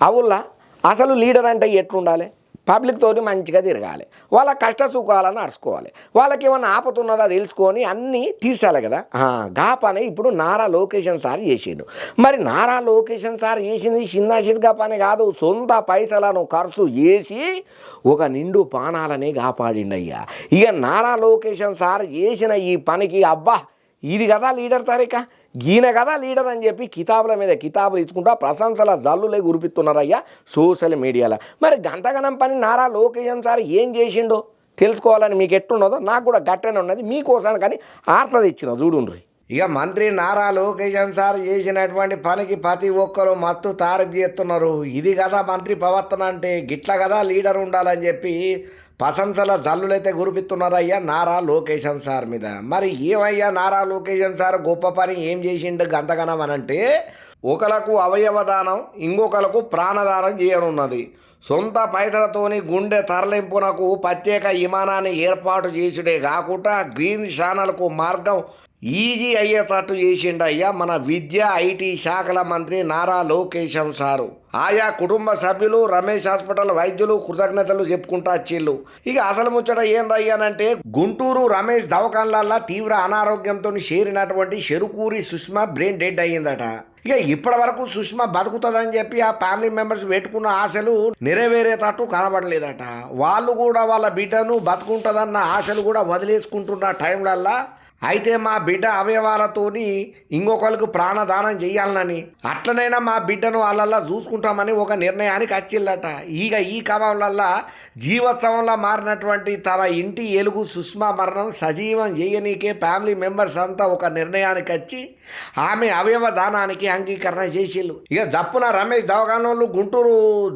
అవుల్లా అసలు లీడర్ అంటే ఎట్లుండాలి? పబ్లిక్ తోటి మంచిగా తిరగాలి, వాళ్ళ కష్ట సుఖాలను అరుచుకోవాలి, వాళ్ళకి ఏమన్నా ఆపతున్నదా తెలుసుకొని అన్నీ తీర్చాలి కదా. గా పని ఇప్పుడు నారా లోకేషన్ సార్ చేసిండు. మరి నారా లోకేషన్ సార్ చేసింది చిన్న చితగా పని కాదు, సొంత పైసలను ఖర్చు చేసి ఒక నిండు పానాలని కాపాడిండయ్యా. ఇక నారా లోకేషన్ సార్ చేసిన ఈ పనికి అబ్బా ఇది కదా లీడర్ తారీఖ, ఈయన కదా లీడర్ అని చెప్పి కితాబుల మీద కితాబులు ఇచ్చుకుంటా ప్రశంసల జల్లులే గురిపిస్తున్నారయ్యా సోషల్ మీడియాలో. మరి గంటగనం పని నారా లోకేషన్ సార్ ఏం చేసిండో తెలుసుకోవాలని మీకు ఎట్లున్నదో నాకు కూడా గట్టనే ఉన్నది, మీకోసం కానీ ఆర్త తెచ్చిన చూడుండ్రి. ఇక మంత్రి నారా లోకేషన్ సార్ చేసినటువంటి పనికి ప్రతి ఒక్కరు మత్తు తారీఫ్ చేస్తున్నారు. ఇది కదా మంత్రి ప్రవర్తన అంటే, గిట్ల కదా లీడర్ ఉండాలని చెప్పి ప్రశంసల జల్లులైతే గురిపిస్తున్నారయ్యా నారా లోకేషన్ సార్ మీద. మరి ఏమయ్యా నారా లోకేషన్ సార్ గొప్ప పని ఏం చేసిండు గంతగనం అనంటే, ఒకలకు అవయవదానం ఇంకొకలకు ప్రాణదానం చేయనున్నది. సొంత పైసలతోని గుండె తరలింపునకు ప్రత్యేక విమానాన్ని ఏర్పాటు చేసుడే కాకుండా గ్రీన్ ఛానల్కు మార్గం ఈజీ అయ్యేటట్టు చేసిండయ్యా మన విద్య ఐటీ శాఖల మంత్రి నారా లోకేషన్ సారు. ఆయా కుటుంబ సభ్యులు రమేష్ హాస్పిటల్ వైద్యులు కృతజ్ఞతలు చెప్పుకుంటా వచ్చిళ్ళు. ఇక అసలు ముచ్చట ఏందయ్యానంటే, గుంటూరు రమేష్ దవాఖాన్లల్లో తీవ్ర అనారోగ్యంతో చేరినటువంటి చెరుకూరి సుష్మా బ్రెయిన్ డెడ్ అయ్యిందట. ఇక ఇప్పటి వరకు సుష్మా బతుకుతుందని చెప్పి ఆ ఫ్యామిలీ మెంబర్స్ పెట్టుకున్న ఆశలు నెరవేరేటట్టు కనబడలేదట. వాళ్ళు కూడా వాళ్ళ బిడ్డను బతుకుంటుందన్న ఆశలు కూడా వదిలేసుకుంటున్న టైంలల్లా అయితే మా బిడ్డ అవయవాలతోని ఇంకొకరికి ప్రాణదానం చేయాలనని, అట్లనైనా మా బిడ్డను వాళ్ళల్లా చూసుకుంటామని ఒక నిర్ణయానికి వచ్చిల్లట. ఇక ఈ క్రమంలల్లా జీవోత్సవంలో మారినటువంటి తమ ఇంటి ఎలుగు సుష్మా మరణం సజీవం చేయనీకే ఫ్యామిలీ మెంబర్స్ అంతా ఒక నిర్ణయానికి వచ్చి ఆమె అవయవ దానానికి అంగీకరణ చేసిళ్ళు. ఇక జప్పున రమేష్ దవాఖానోళ్ళు గుంటూరు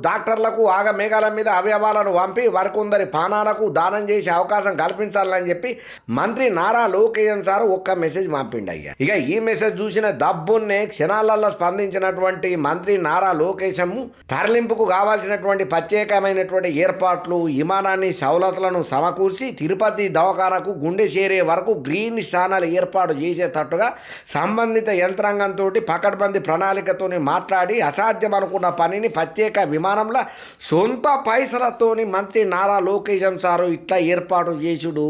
డాక్టర్లకు ఆగమేఘాల మీద అవయవాలను పంపి వరకుందరి పానాలకు దానం చేసే అవకాశం కల్పించాలని చెప్పి మంత్రి నారా లోకేషన్ సార్ ఒక్క మెసేజ్ పంపిండి అయ్యా. ఇక ఈ మెసేజ్ చూసిన దబ్బున్నే క్షణాలలో స్పందించినటువంటి మంత్రి నారా లోకేశం తరలింపుకు కావాల్సినటువంటి ప్రత్యేకమైనటువంటి ఏర్పాట్లు, విమానాన్ని సౌలతులను సమకూర్చి తిరుపతి దవాఖానకు గుండె చేరే వరకు గ్రీన్ ఛానల్ ఏర్పాటు చేసేటట్టుగా సంబంధిత యంత్రాంగంతో పకడ్బందీ ప్రణాళికతోని మాట్లాడి అసాధ్యం అనుకున్న పనిని ప్రత్యేక విమానంలో సొంత పైసలతోని మంత్రి నారా లోకేశం సారు ఇట్లా ఏర్పాటు చేసుడు,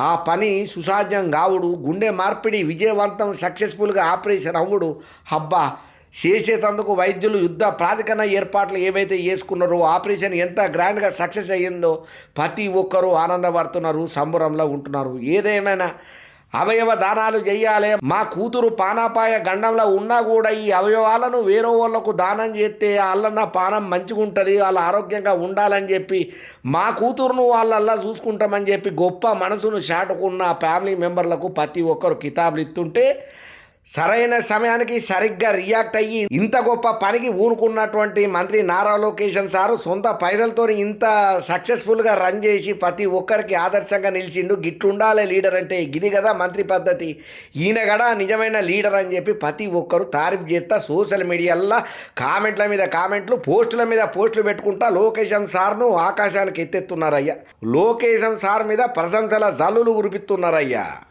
ఆ పని సుసాధ్యం కావుడు, గుండె మార్పిడి విజయవంతం సక్సెస్ఫుల్గా ఆపరేషన్ అవ్వడు. హబ్బా చేసేటందుకు వైద్యులు యుద్ధ ప్రాతికరణ ఏర్పాట్లు ఏవైతే చేసుకున్నారో ఆపరేషన్ ఎంత గ్రాండ్గా సక్సెస్ అయ్యిందో ప్రతి ఒక్కరూ ఆనందపడుతున్నారు, సంబరంలో ఉంటున్నారు. ఏదేమైనా అవయవ దానాలు చెయ్యాలి, మా కూతురు పానాపాయ గండంలో ఉన్నా కూడా ఈ అవయవాలను వేరే వాళ్ళకు దానం చేస్తే వాళ్ళన్న పానం మంచిగా ఉంటుంది, వాళ్ళ ఆరోగ్యంగా ఉండాలని చెప్పి మా కూతురును వాళ్ళల్లా చూసుకుంటామని చెప్పి గొప్ప మనసును చాటుకున్న ఫ్యామిలీ మెంబర్లకు ప్రతి ఒక్కరు కితాబులు ఇస్తుంటే, సరైన సమయానికి సరిగ్గా రియాక్ట్ అయ్యి ఇంత గొప్ప పనికి ఊరుకున్నటువంటి మంత్రి నారా లోకేషన్ సారు సొంత పైసలతో ఇంత సక్సెస్ఫుల్గా రన్ చేసి ప్రతి ఒక్కరికి ఆదర్శంగా నిలిచిండు. గిట్లుండాలి లీడర్ అంటే, గిది కదా మంత్రి పద్ధతి, ఈయన కూడా నిజమైన లీడర్ అని చెప్పి ప్రతి ఒక్కరు తారీఫ్ చేస్తా సోషల్ మీడియాలో కామెంట్ల మీద కామెంట్లు, పోస్టుల మీద పోస్టులు పెట్టుకుంటా లోకేషన్ సార్ను ఆకాశానికి ఎత్తెత్తున్నారయ్యా. లోకేషన్ సార్ మీద ప్రశంసల జల్లులు కురిపిస్తున్నారయ్యా.